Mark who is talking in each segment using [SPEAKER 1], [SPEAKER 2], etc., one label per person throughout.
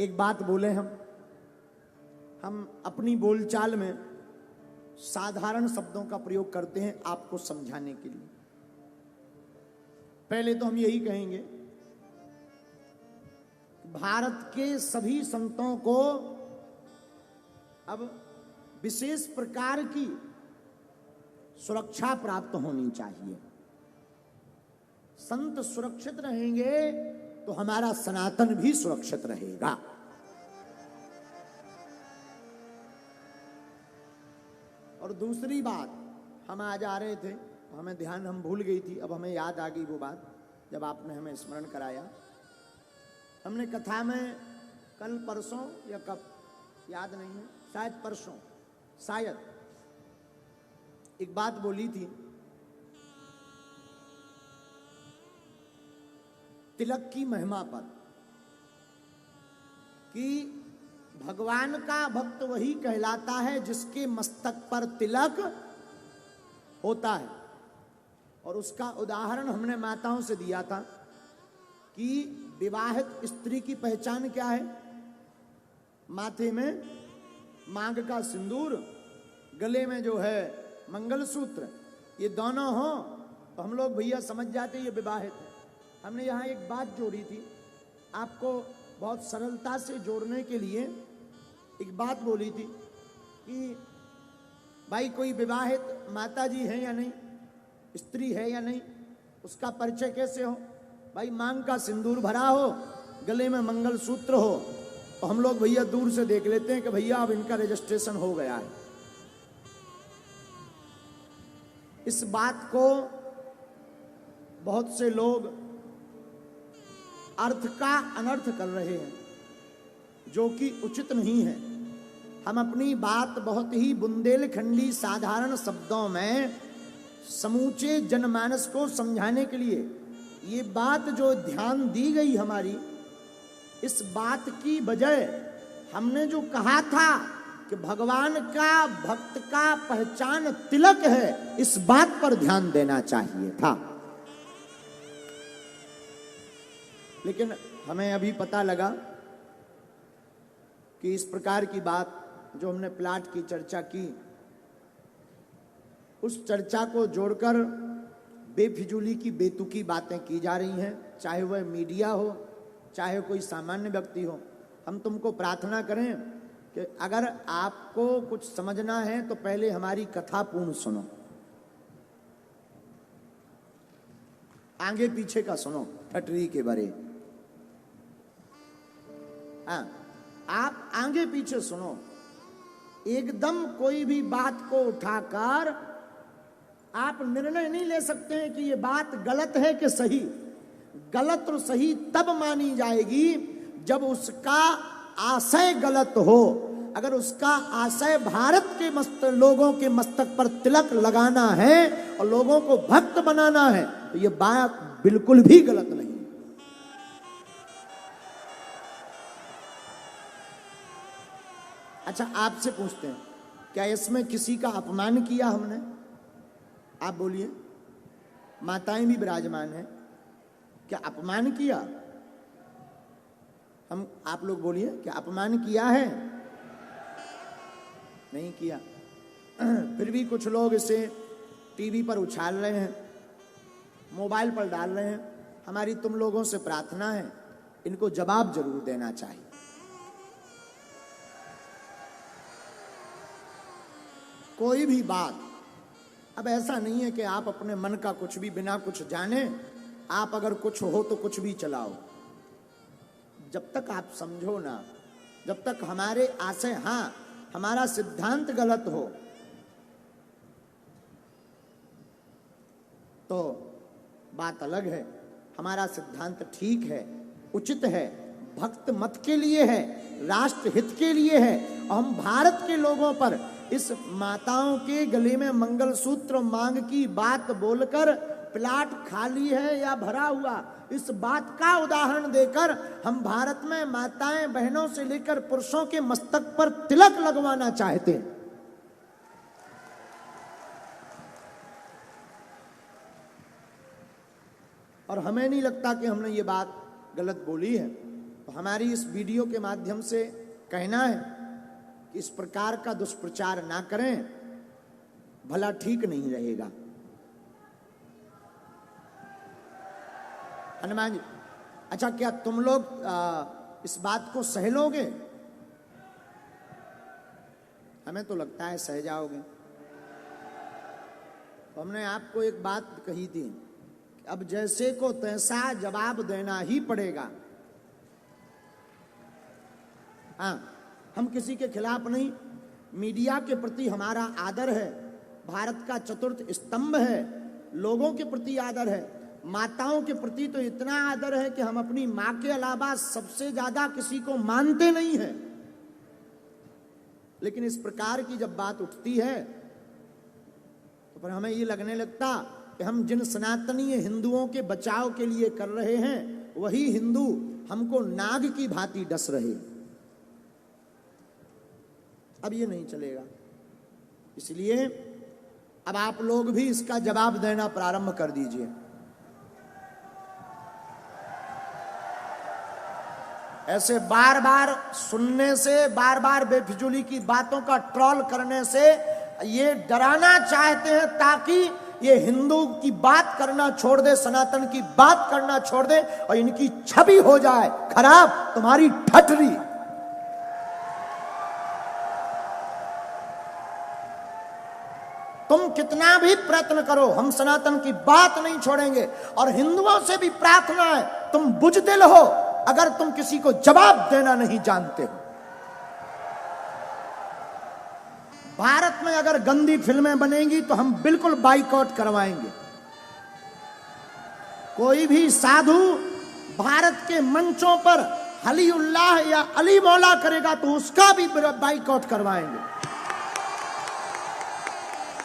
[SPEAKER 1] एक बात बोले हम अपनी बोलचाल में साधारण शब्दों का प्रयोग करते हैं आपको समझाने के लिए। पहले तो हम यही कहेंगे, भारत के सभी संतों को अब विशेष प्रकार की सुरक्षा प्राप्त होनी चाहिए। संत सुरक्षित रहेंगे तो हमारा सनातन भी सुरक्षित रहेगा। और दूसरी बात, हम आज आ रहे थे, हमें ध्यान, हम भूल गई थी, अब हमें याद आ गई वो बात जब आपने हमें स्मरण कराया। हमने कथा में कल परसों या कब याद नहीं है, शायद परसों, शायद एक बात बोली थी, तिलक की महिमा पर, कि भगवान का भक्त वही कहलाता है जिसके मस्तक पर तिलक होता है। और उसका उदाहरण हमने माताओं से दिया था कि विवाहित स्त्री की पहचान क्या है? माथे में मांग का सिंदूर, गले में जो है मंगलसूत्र, ये दोनों हो तो हम लोग भैया समझ जाते ये विवाहित है। हमने यहाँ एक बात जोड़ी थी, आपको बहुत सरलता से जोड़ने के लिए एक बात बोली थी कि भाई कोई विवाहित माता जी है या नहीं, स्त्री है या नहीं, उसका परिचय कैसे हो? भाई मांग का सिंदूर भरा हो, गले में मंगलसूत्र हो, तो हम लोग भैया दूर से देख लेते हैं कि भैया अब इनका रजिस्ट्रेशन हो गया है। इस बात को बहुत से लोग अर्थ का अनर्थ कर रहे हैं, जो कि उचित नहीं है। हम अपनी बात बहुत ही बुंदेलखंडी साधारण शब्दों में समूचे जनमानस को समझाने के लिए ये बात जो ध्यान दी गई हमारी, इस बात की बजाय हमने जो कहा था कि भगवान का भक्त का पहचान तिलक है, इस बात पर ध्यान देना चाहिए था। लेकिन हमें अभी पता लगा कि इस प्रकार की बात जो हमने प्लाट की चर्चा की, उस चर्चा को जोड़कर बेफिजूली की बेतुकी बातें की जा रही हैं, चाहे वह मीडिया हो, चाहे कोई सामान्य व्यक्ति हो। हम तुमको प्रार्थना करें कि अगर आपको कुछ समझना है तो पहले हमारी कथा पूर्ण सुनो, आगे पीछे का सुनो, ठटरी के बारे। हाँ, आप आगे पीछे सुनो, एकदम कोई भी बात को उठाकर आप निर्णय नहीं ले सकते हैं कि ये बात गलत है कि सही। गलत और सही तब मानी जाएगी जब उसका आशय गलत हो। अगर उसका आशय भारत के लोगों के मस्तक पर तिलक लगाना है और लोगों को भक्त बनाना है, तो ये बात बिल्कुल भी गलत नहीं। अच्छा, आपसे पूछते हैं, क्या इसमें किसी का अपमान किया हमने? आप बोलिए, माताएं भी विराजमान हैं, क्या अपमान किया? हम, आप लोग बोलिए, क्या अपमान किया है? नहीं किया। फिर भी कुछ लोग इसे टीवी पर उछाल रहे हैं, मोबाइल पर डाल रहे हैं। हमारी तुम लोगों से प्रार्थना है, इनको जवाब जरूर देना चाहिए। कोई भी बात, अब ऐसा नहीं है कि आप अपने मन का कुछ भी बिना कुछ जाने आप अगर कुछ हो तो कुछ भी चलाओ। जब तक आप समझो ना, जब तक हमारे आशय, हाँ हमारा सिद्धांत गलत हो तो बात अलग है। हमारा सिद्धांत ठीक है, उचित है, भक्त मत के लिए है, राष्ट्र हित के लिए है। और हम भारत के लोगों पर इस माताओं के गले में मंगलसूत्र मांग की बात बोलकर प्लाट खाली है या भरा हुआ, इस बात का उदाहरण देकर हम भारत में माताएं बहनों से लेकर पुरुषों के मस्तक पर तिलक लगवाना चाहते हैं। और हमें नहीं लगता कि हमने ये बात गलत बोली है। तो हमारी इस वीडियो के माध्यम से कहना है कि इस प्रकार का दुष्प्रचार ना करें, भला ठीक नहीं रहेगा। हनुमान जी, अच्छा क्या तुम लोग इस बात को सह लोगे? हमें तो लगता है सह जाओगे। तो हमने आपको एक बात कही थी, अब जैसे को तैसा जवाब देना ही पड़ेगा। हाँ, हम किसी के खिलाफ नहीं, मीडिया के प्रति हमारा आदर है, भारत का चतुर्थ स्तंभ है, लोगों के प्रति आदर है, माताओं के प्रति तो इतना आदर है कि हम अपनी मां के अलावा सबसे ज्यादा किसी को मानते नहीं हैं। लेकिन इस प्रकार की जब बात उठती है तो फिर हमें ये लगने लगता कि हम जिन सनातनीय हिंदुओं के बचाव के लिए कर रहे हैं वही हिंदू हमको नाग की भांति डस रहे। अब ये नहीं चलेगा, इसलिए अब आप लोग भी इसका जवाब देना प्रारंभ कर दीजिए। ऐसे बार बार सुनने से, बार बार बेफिजूली की बातों का ट्रोल करने से ये डराना चाहते हैं ताकि ये हिंदू की बात करना छोड़ दे, सनातन की बात करना छोड़ दे और इनकी छवि हो जाए खराब, तुम्हारी ठठरी। तुम कितना भी प्रयत्न करो, हम सनातन की बात नहीं छोड़ेंगे। और हिंदुओं से भी प्रार्थना है, तुम बुजदिल हो अगर तुम किसी को जवाब देना नहीं जानते हो। भारत में अगर गंदी फिल्में बनेंगी तो हम बिल्कुल बाइकआउट करवाएंगे। कोई भी साधु भारत के मंचों पर हली उल्लाह या अली मौला करेगा तो उसका भी बाइकआउट करवाएंगे।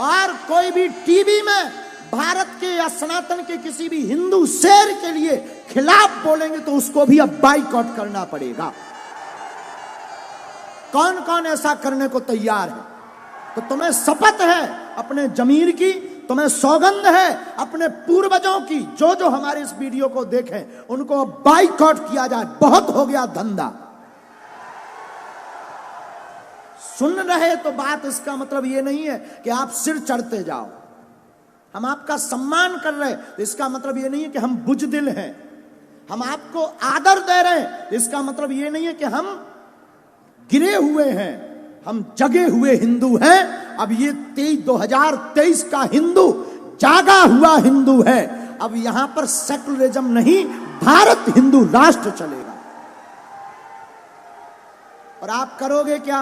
[SPEAKER 1] और कोई भी टीवी में भारत के या सनातन के किसी भी हिंदू शेर के लिए खिलाफ बोलेंगे तो उसको भी अब बाइकआउट करना पड़ेगा। कौन कौन ऐसा करने को तैयार है? तो तुम्हें शपथ है अपने जमीर की, तुम्हें सौगंध है अपने पूर्वजों की, जो जो हमारे इस वीडियो को देखें उनको बाइकआउट किया जाए। बहुत हो गया धंधा। सुन रहे तो बात इसका मतलब ये नहीं है कि आप सिर चढ़ते जाओ। हम आपका सम्मान कर रहे हैं तो इसका मतलब ये नहीं है कि हम बुजदिल हैं। हम आपको आदर दे रहे हैं इसका मतलब ये नहीं है कि हम गिरे हुए हैं। हम जगे हुए हिंदू हैं। अब ये 2023 का हिंदू जागा हुआ हिंदू है। अब यहां पर सेकुलरिज्म नहीं, भारत हिंदू राष्ट्र चलेगा। और आप करोगे क्या?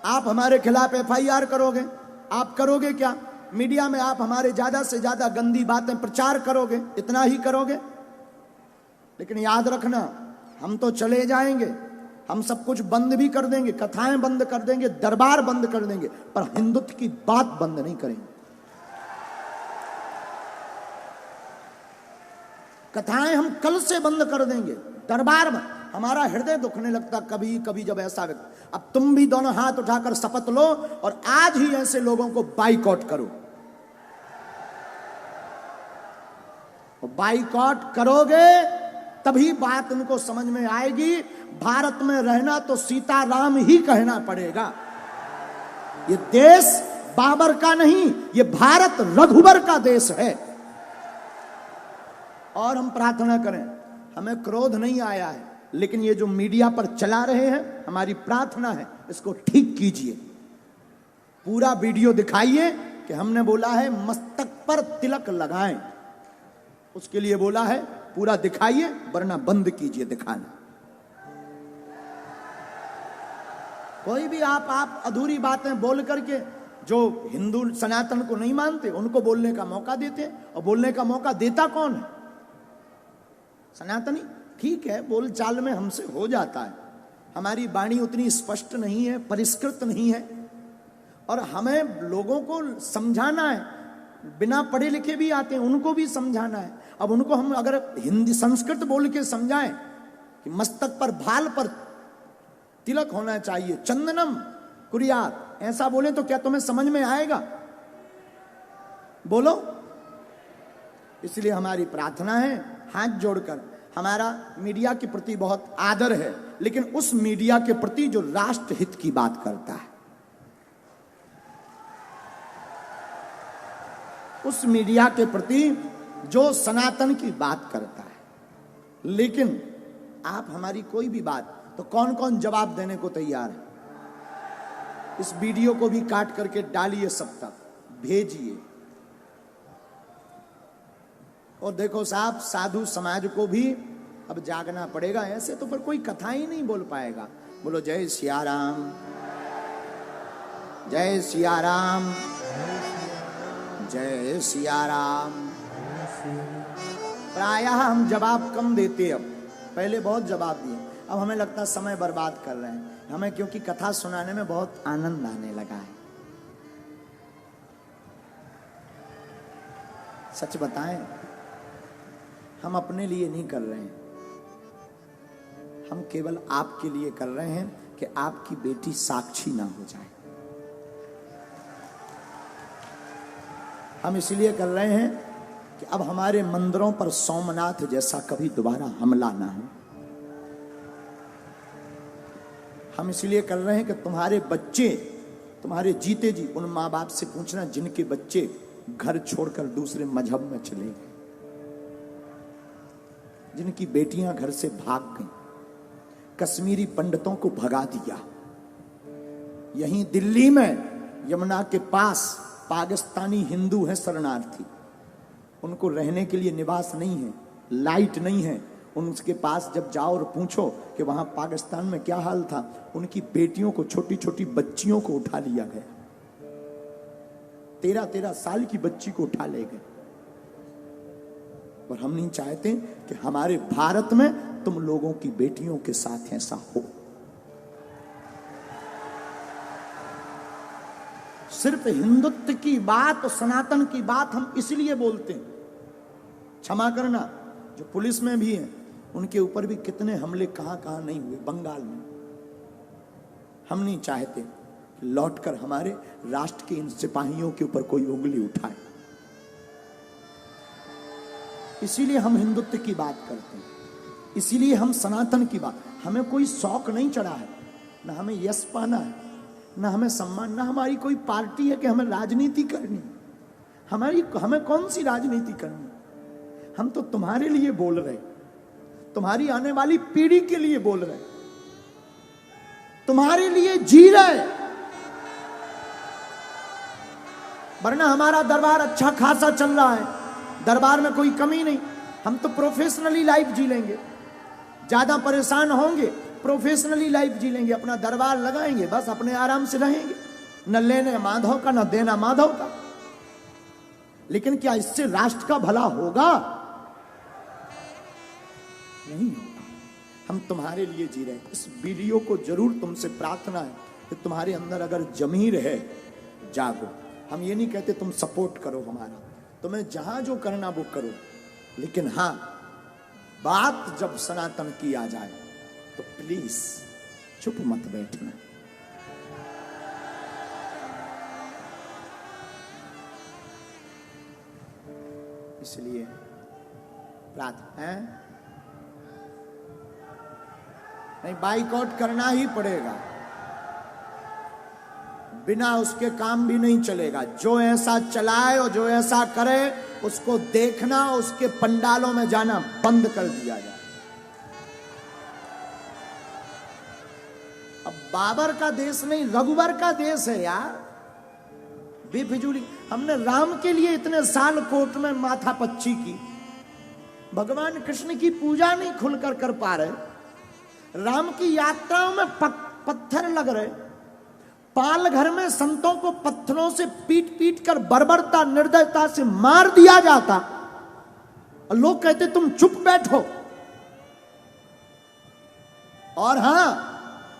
[SPEAKER 1] आप हमारे खिलाफ FIR करोगे? आप करोगे क्या? मीडिया में आप हमारे ज्यादा से ज्यादा गंदी बातें प्रचार करोगे, इतना ही करोगे। लेकिन याद रखना, हम तो चले जाएंगे, हम सब कुछ बंद भी कर देंगे, कथाएं बंद कर देंगे, दरबार बंद कर देंगे, पर हिंदुत्व की बात बंद नहीं करेंगे। कथाएं हम कल से बंद कर देंगे, दरबार में हमारा हृदय दुखने लगता कभी कभी जब ऐसा व्यक्ति। अब तुम भी दोनों हाथ उठाकर शपथ लो और आज ही ऐसे लोगों को बाइकआउट करो। बाइकआउट करोगे तभी बात उनको समझ में आएगी। भारत में रहना तो सीताराम ही कहना पड़ेगा। ये देश बाबर का नहीं, ये भारत रघुबर का देश है। और हम प्रार्थना करें, हमें क्रोध नहीं आया है, लेकिन ये जो मीडिया पर चला रहे हैं, हमारी प्रार्थना है इसको ठीक कीजिए। पूरा वीडियो दिखाइए कि हमने बोला है मस्तक पर तिलक लगाएं, उसके लिए बोला है। पूरा दिखाइए वरना बंद कीजिए दिखाना। कोई भी आप अधूरी बातें बोल करके जो हिंदू सनातन को नहीं मानते उनको बोलने का मौका देते हैं। और बोलने का मौका देता कौन है? सनातनी। ठीक है, बोल चाल में हमसे हो जाता है, हमारी वाणी उतनी स्पष्ट नहीं है, परिष्कृत नहीं है, और हमें लोगों को समझाना है। बिना पढ़े लिखे भी आते हैं, उनको भी समझाना है। अब उनको हम अगर हिंदी संस्कृत बोल के समझाएं कि मस्तक पर भाल पर तिलक होना चाहिए, चंदनम कुरियात, ऐसा बोले तो क्या तुम्हें समझ में आएगा? बोलो। इसलिए हमारी प्रार्थना है हाथ जोड़कर, हमारा मीडिया के प्रति बहुत आदर है, लेकिन उस मीडिया के प्रति जो राष्ट्र हित की बात करता है, उस मीडिया के प्रति जो सनातन की बात करता है। लेकिन आप हमारी कोई भी बात, तो कौन कौन जवाब देने को तैयार है? इस वीडियो को भी काट करके डालिए, सब तक भेजिए। और देखो साहब, साधु समाज को भी अब जागना पड़ेगा, ऐसे तो फिर कोई कथा ही नहीं बोल पाएगा। बोलो जय सिया राम, जय सिया राम, जय सिया राम। प्रायः हम जवाब कम देते, अब पहले बहुत जवाब दिए, अब हमें लगता है समय बर्बाद कर रहे हैं हमें, क्योंकि कथा सुनाने में बहुत आनंद आने लगा है। सच बताएं, हम अपने लिए नहीं कर रहे हैं, हम केवल आपके लिए कर रहे हैं कि आपकी बेटी साक्षी ना हो जाए। हम इसलिए कर रहे हैं कि अब हमारे मंदिरों पर सोमनाथ जैसा कभी दोबारा हमला ना हो। हम इसलिए कर रहे हैं कि तुम्हारे बच्चे, तुम्हारे जीते जी उन माँ बाप से पूछना जिनके बच्चे घर छोड़कर दूसरे मजहब में चले गए, जिनकी बेटियां घर से भाग गईं, कश्मीरी पंडितों को भगा दिया। यहीं दिल्ली में यमुना के पास पाकिस्तानी हिंदू हैं शरणार्थी, उनको रहने के लिए निवास नहीं है, लाइट नहीं है। उनके पास जब जाओ और पूछो कि वहां पाकिस्तान में क्या हाल था, उनकी बेटियों को, छोटी छोटी बच्चियों को उठा लिया गया, 13-13 साल की बच्ची को उठा ले गए। और हम नहीं चाहते कि हमारे भारत में तुम लोगों की बेटियों के साथ ऐसा हो। सिर्फ हिंदुत्व की बात और सनातन की बात हम इसलिए बोलते हैं। क्षमा करना, जो पुलिस में भी है उनके ऊपर भी कितने हमले कहां कहां नहीं हुए, बंगाल में। हम नहीं चाहते लौटकर हमारे राष्ट्र के इन सिपाहियों के ऊपर कोई उंगली उठाए, इसीलिए हम हिंदुत्व की बात करते हैं, इसीलिए हम सनातन की बात। हमें कोई शौक नहीं चढ़ा है, ना हमें यश पाना है, ना हमें सम्मान, ना हमारी कोई पार्टी है कि हमें राजनीति करनी। हमें कौन सी राजनीति करनी? हम तो तुम्हारे लिए बोल रहे, तुम्हारी आने वाली पीढ़ी के लिए बोल रहे, तुम्हारे लिए जी रहे। वरना हमारा दरबार अच्छा खासा चल रहा है, दरबार में कोई कमी नहीं। हम तो प्रोफेशनली लाइफ जी लेंगे, ज्यादा परेशान होंगे, प्रोफेशनली लाइफ जी लेंगे, अपना दरबार लगाएंगे, बस अपने आराम से रहेंगे, न लेने माधव का न देना माधव का। लेकिन क्या इससे राष्ट्र का भला होगा? नहीं होगा। हम तुम्हारे लिए जी रहे हैं। इस वीडियो को जरूर तुमसे प्रार्थना है कि तुम्हारे अंदर अगर जमीर है, जागो। हम ये नहीं कहते तुम सपोर्ट करो हमारा, तुम्हें जहां जो करना वो करो, लेकिन हां, बात जब सनातन की आ जाए तो प्लीज चुप मत बैठना। इसलिए प्रार्थना है, नहीं बाइकआउट करना ही पड़ेगा, बिना उसके काम भी नहीं चलेगा। जो ऐसा चलाए और जो ऐसा करे उसको देखना, उसके पंडालों में जाना बंद कर दिया जाए। अब बाबर का देश नहीं, रघुवर का देश है यार, बेफिजूली। हमने राम के लिए इतने साल कोर्ट में माथा पच्ची की, भगवान कृष्ण की पूजा नहीं खुलकर कर पा रहे, राम की यात्राओं में पत्थर लग रहे, पाल घर में संतों को पत्थरों से पीट पीट कर बर्बरता निर्दयता से मार दिया जाता, और लोग कहते तुम चुप बैठो। और हां,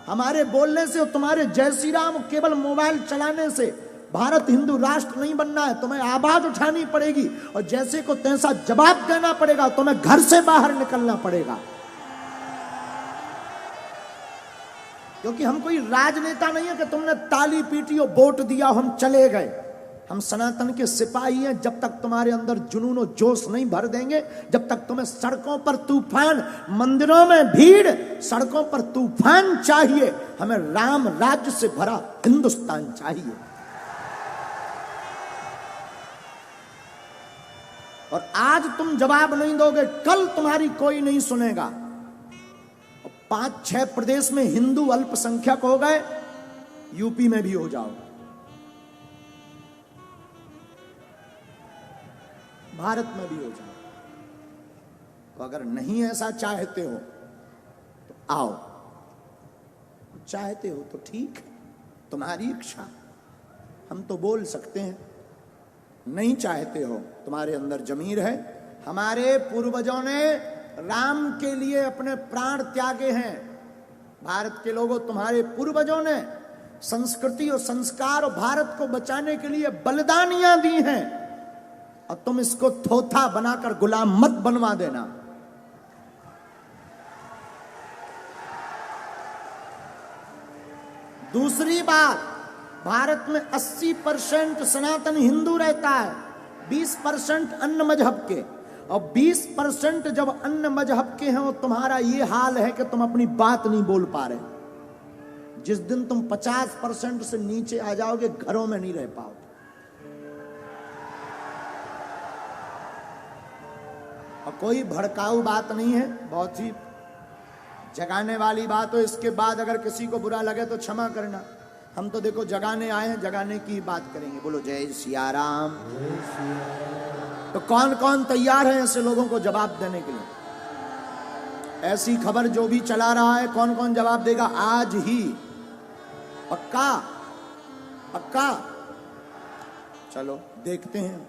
[SPEAKER 1] हमारे बोलने से और तुम्हारे जय श्री राम केवल मोबाइल चलाने से भारत हिंदू राष्ट्र नहीं बनना है। तुम्हें आवाज उठानी पड़ेगी और जैसे को तैसा जवाब देना पड़ेगा, तुम्हें घर से बाहर निकलना पड़ेगा। क्योंकि हम कोई राजनेता नहीं है कि तुमने ताली पीटी और वोट दिया हम चले गए। हम सनातन के सिपाही हैं। जब तक तुम्हारे अंदर जुनून और जोश नहीं भर देंगे, जब तक तुम्हें सड़कों पर तूफान, मंदिरों में भीड़, सड़कों पर तूफान चाहिए, हमें राम राज्य से भरा हिंदुस्तान चाहिए। और आज तुम जवाब नहीं दोगे, कल तुम्हारी कोई नहीं सुनेगा। 5-6 प्रदेश में हिंदू अल्पसंख्यक हो गए, यूपी में भी हो जाओ, भारत में भी हो जाओ। तो अगर नहीं ऐसा चाहते हो तो आओ, चाहते हो तो ठीक है, तुम्हारी इच्छा, हम तो बोल सकते हैं। नहीं चाहते हो, तुम्हारे अंदर जमीर है। हमारे पूर्वजों ने राम के लिए अपने प्राण त्यागे हैं। भारत के लोगों, तुम्हारे पूर्वजों ने संस्कृति और संस्कार और भारत को बचाने के लिए बलिदानियां दी हैं, और तुम इसको थोथा बनाकर गुलाम मत बनवा देना। दूसरी बात, भारत में 80% सनातन हिंदू रहता है, 20% अन्य मजहब के, और 20% जब अन्य मजहब के हैं, और तुम्हारा ये हाल है कि तुम अपनी बात नहीं बोल पा रहे। जिस दिन तुम 50% से नीचे आ जाओगे, घरों में नहीं रह पाओगे। और कोई भड़काऊ बात नहीं है, बहुत ही जगाने वाली बात हो। इसके बाद अगर किसी को बुरा लगे तो क्षमा करना। हम तो देखो जगाने आए हैं, जगाने की बात करेंगे। बोलो जय सिया राम। तो कौन कौन तैयार है ऐसे लोगों को जवाब देने के लिए? ऐसी खबर जो भी चला रहा है, कौन कौन जवाब देगा आज ही? पक्का? पक्का? चलो देखते हैं।